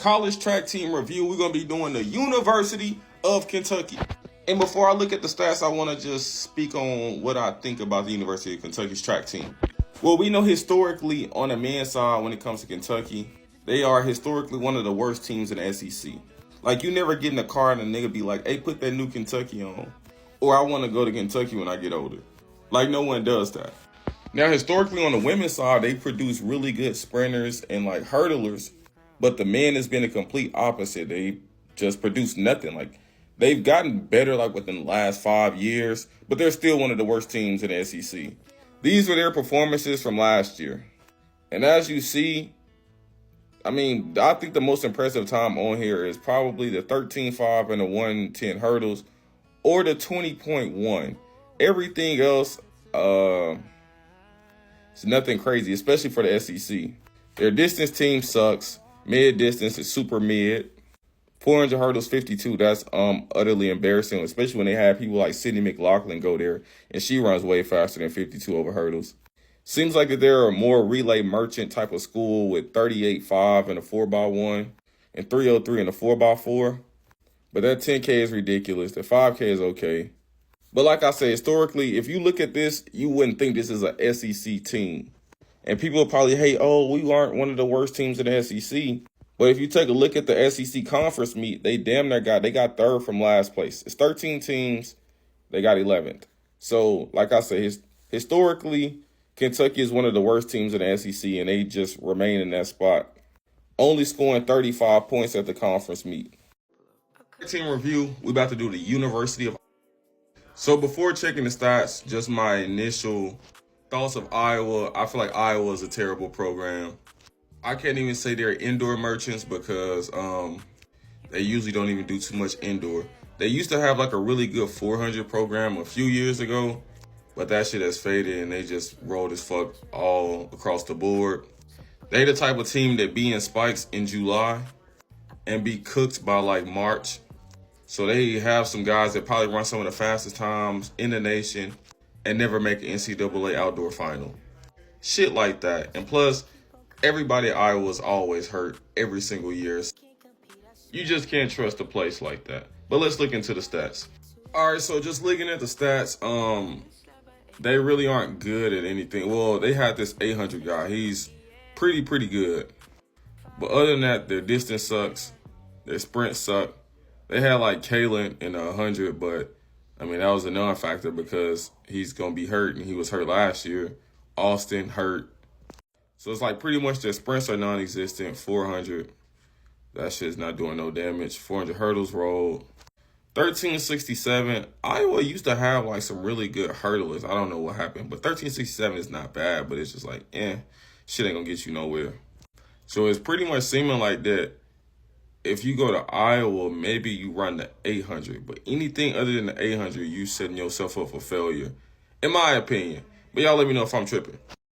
college track team review. We're going to be doing the University of Kentucky. And before I look at the stats, I want to just speak on what I think about the University of Kentucky's track team. Well, we know historically on the men's side, when it comes to Kentucky, they are historically one of the worst teams in the SEC. Like, you never get in a car and a nigga be like, hey, put that new Kentucky on. Or I want to go to Kentucky when I get older. Like, no one does that. Now, historically on the women's side, they produce really good sprinters and like hurdlers. But the men has been a complete opposite. They just produce nothing. Like, they've gotten better like within the last 5 years, but they're still one of the worst teams in the SEC. These were their performances from last year. And as you see, I think the most impressive time on here is probably the 13.5 and the 110 hurdles or the 20.1. Everything else, it's nothing crazy, especially for the SEC. Their distance team sucks. Mid distance is super mid. 400 hurdles, 52. That's utterly embarrassing, especially when they have people like Sydney McLaughlin go there, and she runs way faster than 52 over hurdles. Seems like that they're a more relay merchant type of school with 38.5 and a 4x1 and 303 and a 4x4. But that 10K is ridiculous. The 5K is okay. But like I said, historically, if you look at this, you wouldn't think this is a SEC team. And people will probably hate, oh, we aren't one of the worst teams in the SEC. But if you take a look at the SEC conference meet, they got third from last place. It's 13 teams. They got 11th. So, like I said, historically, Kentucky is one of the worst teams in the SEC, and they just remain in that spot, only scoring 35 points at the conference meet. Team review, we're about to do the University of. So before checking the stats, just my initial thoughts of Iowa. I feel like Iowa is a terrible program. I can't even say they're indoor merchants because they usually don't even do too much indoor. They used to have like a really good 400 program a few years ago, but that shit has faded and they just rolled as fuck all across the board. They the type of team that be in spikes in July and be cooked by like March. So they have some guys that probably run some of the fastest times in the nation and never make an NCAA outdoor final. Shit like that. And plus, everybody at Iowa is always hurt every single year. You just can't trust a place like that. But let's look into the stats. All right, so just looking at the stats, they really aren't good at anything. Well, they had this 800 guy. He's pretty good. But other than that, their distance sucks. Their sprint suck. They had like Kalen in 100, but that was a non-factor because he's going to be hurt, and he was hurt last year. Austin hurt. So it's like pretty much their sprints are non-existent. 400, that shit's not doing no damage. 400 hurdles rolled. 1367, Iowa used to have like some really good hurdlers. I don't know what happened, but 1367 is not bad, but it's just like, shit ain't going to get you nowhere. So it's pretty much seeming like that. If you go to Iowa, maybe you run the 800, but anything other than the 800, you setting yourself up for failure, in my opinion. But y'all let me know if I'm tripping.